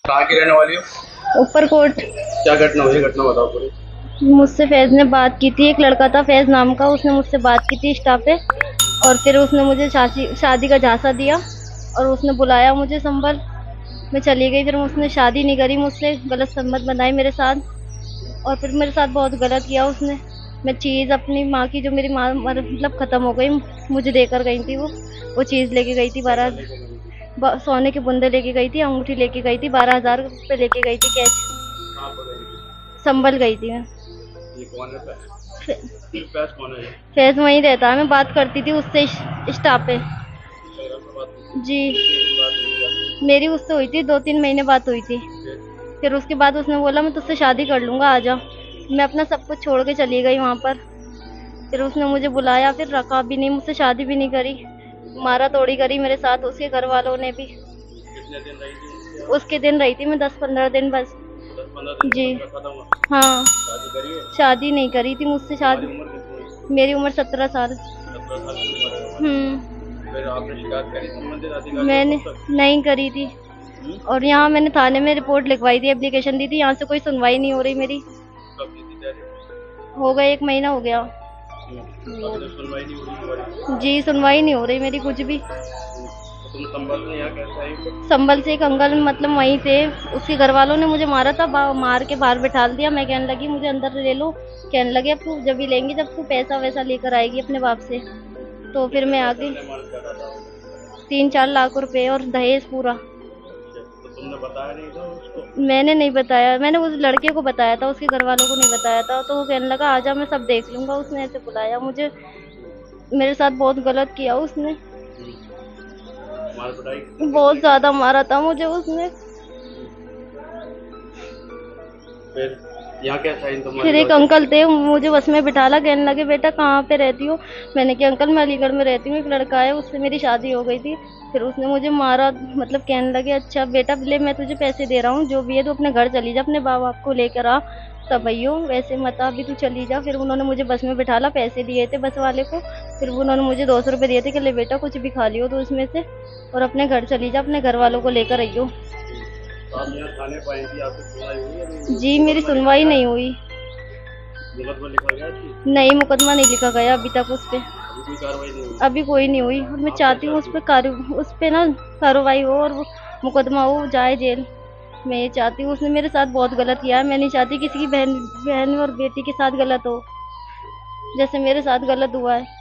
कहाँ की रहने वाली हो? ऊपरकोट। क्या घटना हुई है, घटना बताओ पूरी। मुझसे फैज ने बात की थी, एक लड़का था फैज नाम का, उसने मुझसे बात की थी इंस्टा पे। और फिर उसने मुझे शादी का झांसा दिया और उसने बुलाया मुझे संभल। मैं चली गई, फिर उसने शादी नहीं करी मुझसे, गलत संबंध बनाई मेरे साथ। और फिर मेरे साथ बहुत गलत किया उसने। मैं चीज़ अपनी माँ की, जो मेरी माँ मतलब ख़त्म हो गई, मुझे देकर गई थी वो चीज़ लेके गई थी। पैसा लेके गई थी? सोने के बुंदे लेके गई थी, अंगूठी लेके गई थी, 12,000 रुपये लेके गई थी कैश। कहाँ पर गई थी? संभल गई थी मैं। ये कौन है पैस कौन है ये? फैज वहीं रहता है, मैं बात करती थी उससे इंस्टा पे। इंस्टाग्राम पे बात करती जी। थी? कितने दिन बात हुई थी आपकी? मेरी उससे हुई थी 2-3 महीने बात हुई थी। फिर? फिर उसके बाद उसने बोला मैं तुझसे शादी कर लूँगा, आजा। मैं अपना सब कुछ छोड़ के चली गई वहाँ पर। फिर उसने मुझे बुलाया, फिर रखा भी नहीं, मुझसे शादी भी नहीं करी, मारा तोड़ी करी मेरे साथ उसके घर वालों ने भी। कितने दिन रही थी उसके यहाँ? उसके दिन रही थी मैं 10-15 दिन बस। 10-15 दिन जी। में सब खत्म हुआ? हाँ। शादी करी है? शादी नहीं करी थी मुझसे तुम्हारी शादी। उम्र कितनी है? मेरी उम्र 17 साल। 17 साल की उम्र है तुम्हारी। हम्म। फिर आपने शिकायत करी संबंधित अधिकारियों मैंने को तक? नहीं करी थी। और यहाँ मैंने थाने में रिपोर्ट लिखवाई थी, एप्लीकेशन दी थी, यहाँ से कोई सुनवाई नहीं हो रही मेरी। कब दी थी तैयारी? हो गया 1 महीना हो गया। अभी तक सुनवाई नहीं हो रही तुम्हारी? जी, सुनवाई नहीं हो रही मेरी कुछ भी। तो तुम संभल में यहाँ कैसे आई फिर? संभल से एक अंकल मतलब वहीं थे, उसके घर वालों ने मुझे मारा था, मार के बाहर बैठा दिया। मैं कहने लगी मुझे अंदर ले लो, कहने लगे अब तू जब भी लेंगी, जब तू पैसा वैसा लेकर आएगी अपने बाप से। तो फिर मैं आ गई। मार ज्यादा था? 3-4 लाख रुपए और दहेज पूरा। अच्छा, तो तुमने बताया नहीं था उसको? मैंने नहीं बताया, मैंने उस लड़के को बताया था, उसके घर वालों को नहीं बताया था। तो वो कहने लगा आजा मैं सब देख लूंगा। उसने ऐसे बुलाया मुझे, मेरे साथ बहुत गलत किया उसने। मार पिटाई? बहुत ज्यादा मारा था मुझे उसने। फिर यहाँ कैसे आई तुम्हारी फिर एक लड़की? अंकल थे, मुझे बस में बिठाला, कहने लगे बेटा कहाँ पे रहती हो। मैंने कहा अंकल मैं अलीगढ़ में रहती हूँ, एक लड़का है उससे मेरी शादी हो गई थी। फिर उसने मुझे मारा, मतलब कहने लगे अच्छा बेटा ले मैं तुझे पैसे दे रहा हूँ, जो भी है तू अपने घर चली जा, अपने बाप बाप को लेकर आ, तब भैया वैसे मत अभी तू चली जा। फिर उन्होंने मुझे बस में बिठाला, पैसे दिए थे बस वाले को। फिर उन्होंने मुझे 200 रुपये दिए थे कि ले बेटा कुछ भी खा लियो तो उसमें से, और अपने घर चली जा, अपने घर वालों को लेकर आइयो। तो आप यहाँ थाने पर आई थी, आपकी सुनवाई हुई है? जी, मेरी सुनवाई नहीं हुई। मुकदमा लिखा गया थी? नहीं, मुकदमा नहीं लिखा गया अभी तक उस पे। अभी कोई कार्रवाई नहीं हुई? अभी कोई नहीं हुई। और मैं चाहती हूँ उस पे ना कार्रवाई हो और वो मुकदमा हो, जाए जेल। मैं ये चाहती हूँ, उसने मेरे साथ बहुत गलत किया है। मैं नहीं चाहती किसी की बहन बहन और बेटी के साथ गलत हो, जैसे मेरे साथ गलत हुआ है।